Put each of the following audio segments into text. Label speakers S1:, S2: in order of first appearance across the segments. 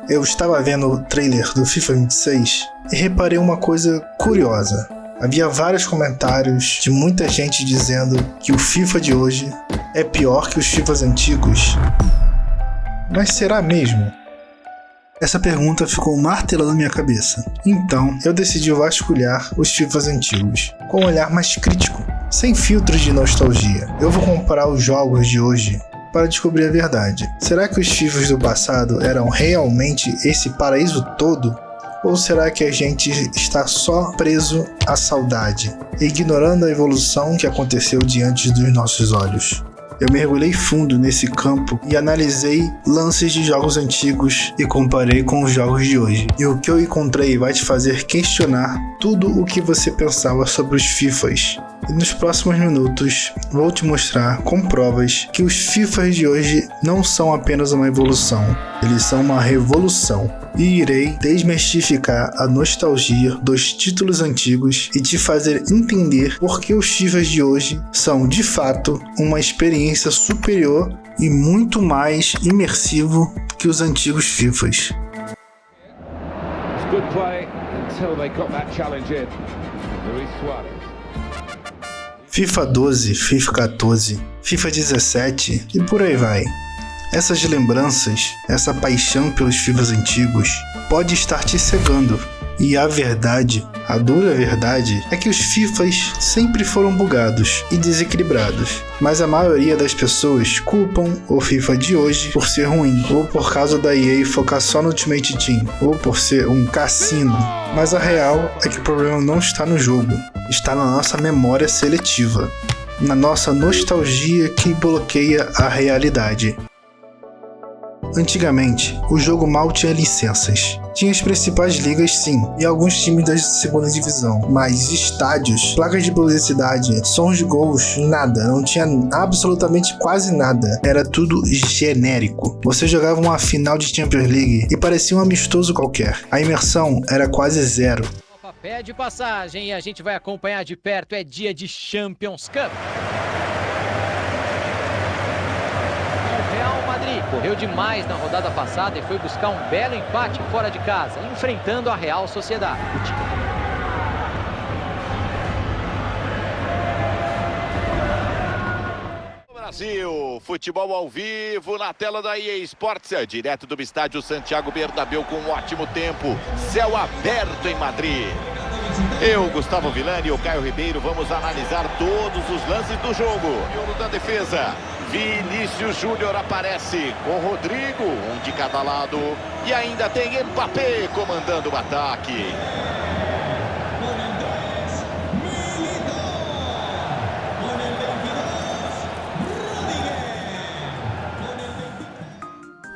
S1: Eu estava vendo o trailer do FIFA 26 e reparei uma coisa curiosa. Havia vários comentários de muita gente dizendo que o FIFA de hoje é pior que os FIFAs antigos. Mas será mesmo? Essa pergunta ficou martelando minha cabeça. Então, eu decidi vasculhar os FIFAs antigos, com um olhar mais crítico, sem filtros de nostalgia. Eu vou comparar os jogos de hoje para descobrir a verdade. Será que os FIFAs do passado eram realmente esse paraíso todo? Ou será que a gente está só preso à saudade, ignorando a evolução que aconteceu diante dos nossos olhos? Eu mergulhei fundo nesse campo e analisei lances de jogos antigos e comparei com os jogos de hoje. E o que eu encontrei vai te fazer questionar tudo o que você pensava sobre os FIFAs. E nos próximos minutos vou te mostrar com provas que os FIFAs de hoje não são apenas uma evolução, eles são uma revolução. E irei desmistificar a nostalgia dos títulos antigos e te fazer entender por que os FIFAs de hoje são de fato uma experiência superior e muito mais imersivo que os antigos FIFAs.
S2: Good play until they got that challenge in. Luis Suarez.
S1: FIFA 12, FIFA 14, FIFA 17 e por aí vai. Essas lembranças, essa paixão pelos FIFAs antigos pode estar te cegando. E a verdade, a dura verdade, é que os FIFAs sempre foram bugados e desequilibrados. Mas a maioria das pessoas culpam o FIFA de hoje por ser ruim, ou por causa da EA focar só no Ultimate Team, ou por ser um cassino. Mas a real é que o problema não está no jogo, está na nossa memória seletiva, na nossa nostalgia que bloqueia a realidade. Antigamente, o jogo mal tinha licenças. Tinha as principais ligas sim, e alguns times da segunda divisão, mas estádios, placas de publicidade, sons de gols, nada, não tinha absolutamente quase nada. Era tudo genérico. Você jogava uma final de Champions League e parecia um amistoso qualquer. A imersão era quase zero.
S3: Pede passagem e a gente vai acompanhar de perto, é dia de Champions Cup. Correu demais na rodada passada e foi buscar um belo empate fora de casa, enfrentando a Real Sociedade.
S4: Brasil, futebol ao vivo na tela da EA Sports, direto do estádio Santiago Bernabéu com um ótimo tempo, céu aberto em Madrid. Eu, Gustavo Villani e o Caio Ribeiro vamos analisar todos os lances do jogo. Miolo da defesa. Vinícius Júnior aparece com Rodrigo, um de cada lado. E ainda tem Mbappé comandando o ataque.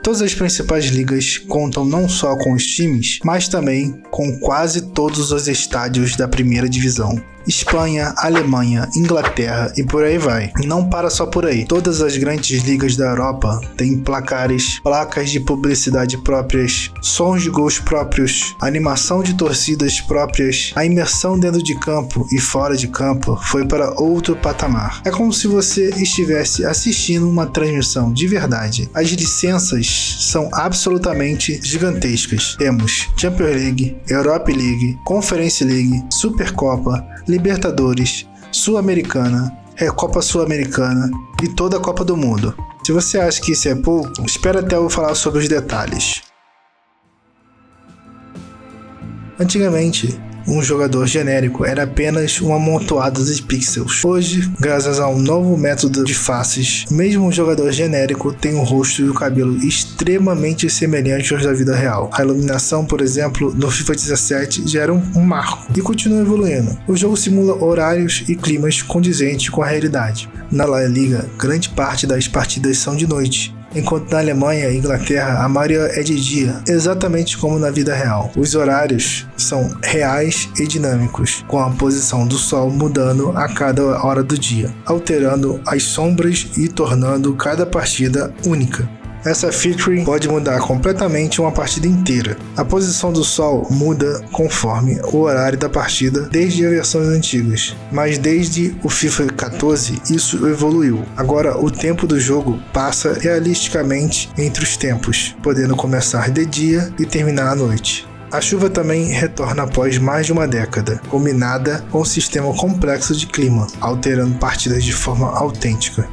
S1: Todas as principais ligas contam não só com os times, mas também com quase todos os estádios da primeira divisão. Espanha, Alemanha, Inglaterra e por aí vai. E não para só por aí. Todas as grandes ligas da Europa têm placares, placas de publicidade próprias, sons de gols próprios, animação de torcidas próprias. A imersão dentro de campo e fora de campo foi para outro patamar. É como se você estivesse assistindo uma transmissão de verdade. As licenças são absolutamente gigantescas. Temos Champions League, Europa League, Conference League, Supercopa, Libertadores, Sul-Americana, Recopa Sul-Americana e toda a Copa do Mundo. Se você acha que isso é pouco, espera até eu falar sobre os detalhes. Antigamente, um jogador genérico era apenas um amontoado de pixels. Hoje, graças a um novo método de faces, mesmo um jogador genérico tem um rosto e o cabelo extremamente semelhantes aos da vida real. A iluminação, por exemplo, no FIFA 17 já era um marco e continua evoluindo. O jogo simula horários e climas condizentes com a realidade. Na La Liga, grande parte das partidas são de noite, enquanto na Alemanha e Inglaterra a maioria é de dia, exatamente como na vida real. Os horários são reais e dinâmicos, com a posição do sol mudando a cada hora do dia, alterando as sombras e tornando cada partida única. essa feature pode mudar completamente uma partida inteira. A posição do sol muda conforme o horário da partida desde as versões antigas, mas desde o FIFA 14 isso evoluiu. Agora o tempo do jogo passa realisticamente entre os tempos, podendo começar de dia e terminar à noite. A chuva também retorna após mais de uma década, combinada com um sistema complexo de clima, alterando partidas de forma autêntica.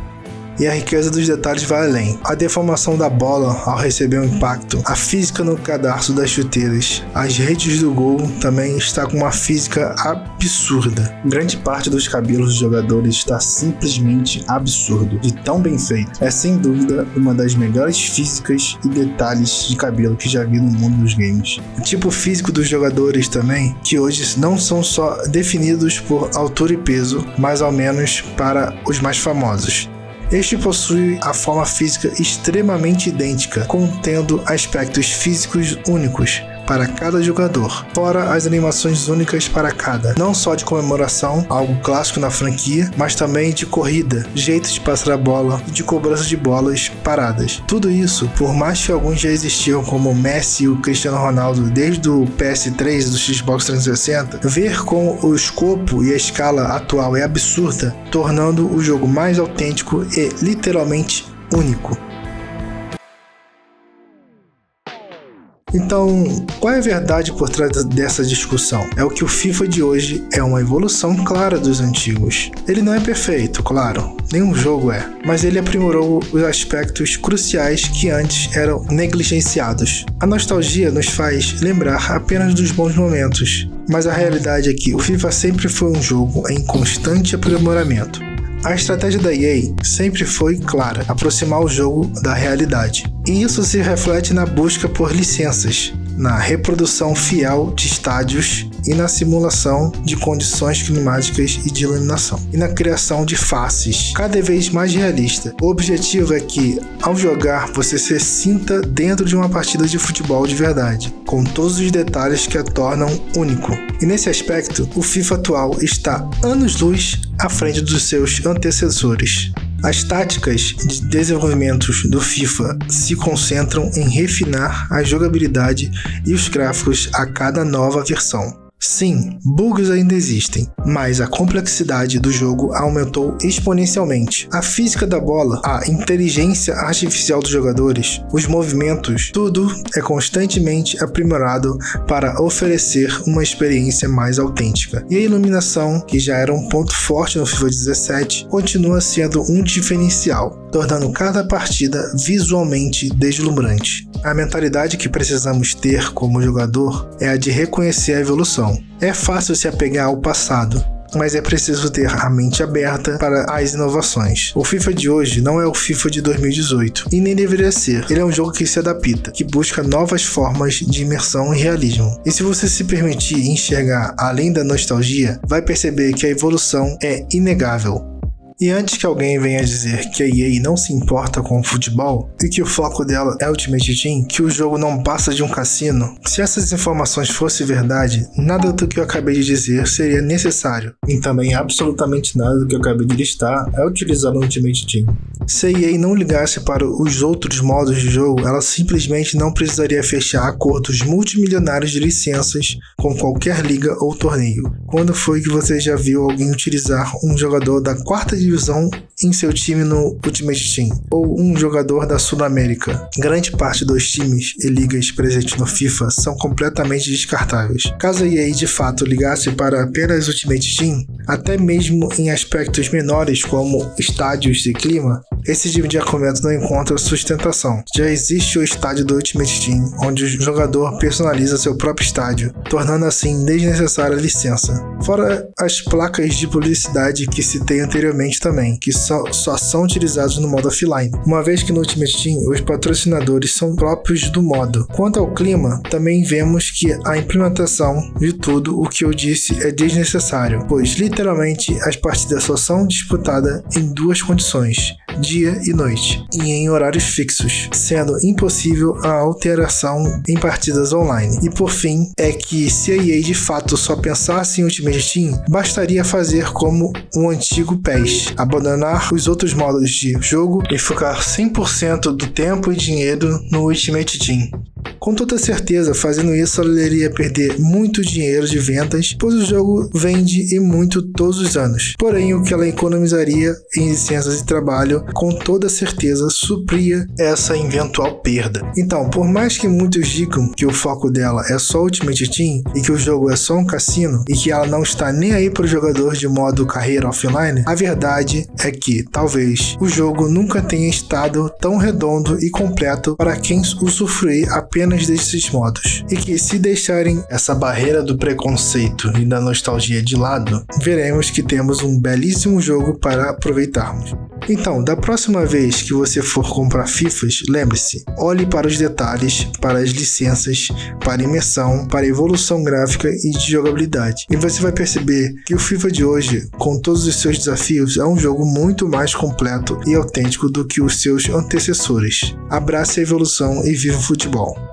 S1: E a riqueza dos detalhes vai além. A deformação da bola ao receber um impacto, a física no cadarço das chuteiras, as redes do gol também está com uma física absurda. Grande parte dos cabelos dos jogadores está simplesmente absurdo, de tão bem feito. É sem dúvida uma das melhores físicas e detalhes de cabelo que já vi no mundo dos games. O tipo físico dos jogadores também, que hoje não são só definidos por altura e peso, mas ao menos para os mais famosos. Este possui a forma física extremamente idêntica, contendo aspectos físicos únicos para cada jogador, fora as animações únicas para cada, não só de comemoração, algo clássico na franquia, mas também de corrida, jeito de passar a bola e de cobrança de bolas paradas. Tudo isso, por mais que alguns já existiam como o Messi e o Cristiano Ronaldo desde o PS3 do Xbox 360, ver como o escopo e a escala atual é absurda, tornando o jogo mais autêntico e literalmente único. Então, qual é a verdade por trás dessa discussão? É o que o FIFA de hoje é uma evolução clara dos antigos. Ele não é perfeito, claro, nenhum jogo é, mas ele aprimorou os aspectos cruciais que antes eram negligenciados. A nostalgia nos faz lembrar apenas dos bons momentos, mas a realidade é que o FIFA sempre foi um jogo em constante aprimoramento. A estratégia da EA sempre foi clara, aproximar o jogo da realidade. E isso se reflete na busca por licenças, na reprodução fiel de estádios e na simulação de condições climáticas e de iluminação, e na criação de faces cada vez mais realista. O objetivo é que, ao jogar, você se sinta dentro de uma partida de futebol de verdade, com todos os detalhes que a tornam único. E nesse aspecto, o FIFA atual está anos-luz à frente dos seus antecessores. As táticas de desenvolvimento do FIFA se concentram em refinar a jogabilidade e os gráficos a cada nova versão. Sim, bugs ainda existem, mas a complexidade do jogo aumentou exponencialmente. A física da bola, a inteligência artificial dos jogadores, os movimentos, tudo é constantemente aprimorado para oferecer uma experiência mais autêntica. E a iluminação, que já era um ponto forte no FIFA 17, continua sendo um diferencial, tornando cada partida visualmente deslumbrante. A mentalidade que precisamos ter como jogador é a de reconhecer a evolução. É fácil se apegar ao passado, mas é preciso ter a mente aberta para as inovações. O FIFA de hoje não é o FIFA de 2018, e nem deveria ser. Ele é um jogo que se adapta, que busca novas formas de imersão e realismo. E se você se permitir enxergar além da nostalgia, vai perceber que a evolução é inegável. E antes que alguém venha dizer que a EA não se importa com o futebol e que o foco dela é Ultimate Team, que o jogo não passa de um cassino, se essas informações fossem verdade, nada do que eu acabei de dizer seria necessário. E também absolutamente nada do que eu acabei de listar é utilizar o Ultimate Team. Se a EA não ligasse para os outros modos de jogo, ela simplesmente não precisaria fechar acordos multimilionários de licenças com qualquer liga ou torneio. Quando foi que você já viu alguém utilizar um jogador da quarta divisão em seu time no Ultimate Team, ou um jogador da Sul-América? Grande parte dos times e ligas presentes no FIFA são completamente descartáveis. Caso a EA de fato ligasse para apenas Ultimate Team, até mesmo em aspectos menores como estádios e clima, esse tipo de argumento não encontra sustentação. Já existe o estádio do Ultimate Team, onde o jogador personaliza seu próprio estádio, tornando assim desnecessária a licença. Fora as placas de publicidade que citei anteriormente também, que só são utilizados no modo offline, uma vez que no Ultimate Team os patrocinadores são próprios do modo. Quanto ao clima, também vemos que a implementação de tudo o que eu disse é desnecessário, pois literalmente as partidas só são disputadas em duas condições: dia e noite, e em horários fixos, sendo impossível a alteração em partidas online. E por fim, é que se a EA de fato só pensasse em Ultimate Team, bastaria fazer como o antigo PES, detalhes, abandonar os outros modos de jogo e focar 100% do tempo e dinheiro no Ultimate Team. Com toda certeza, fazendo isso, ela iria perder muito dinheiro de vendas, pois o jogo vende e muito todos os anos. Porém, o que ela economizaria em licenças de trabalho, com toda certeza, supria essa eventual perda. Então, por mais que muitos digam que o foco dela é só Ultimate Team e que o jogo é só um cassino e que ela não está nem aí para o jogador de modo carreira offline, a verdade é que talvez o jogo nunca tenha estado tão redondo e completo para quem usufruir apenas desses modos, e que se deixarem essa barreira do preconceito e da nostalgia de lado, veremos que temos um belíssimo jogo para aproveitarmos. Então, da próxima vez que você for comprar FIFAs, lembre-se, olhe para os detalhes, para as licenças, para a imersão, para a evolução gráfica e de jogabilidade. E você vai perceber que o FIFA de hoje, com todos os seus desafios, é um jogo muito mais completo e autêntico do que os seus antecessores. Abrace a evolução e viva o futebol!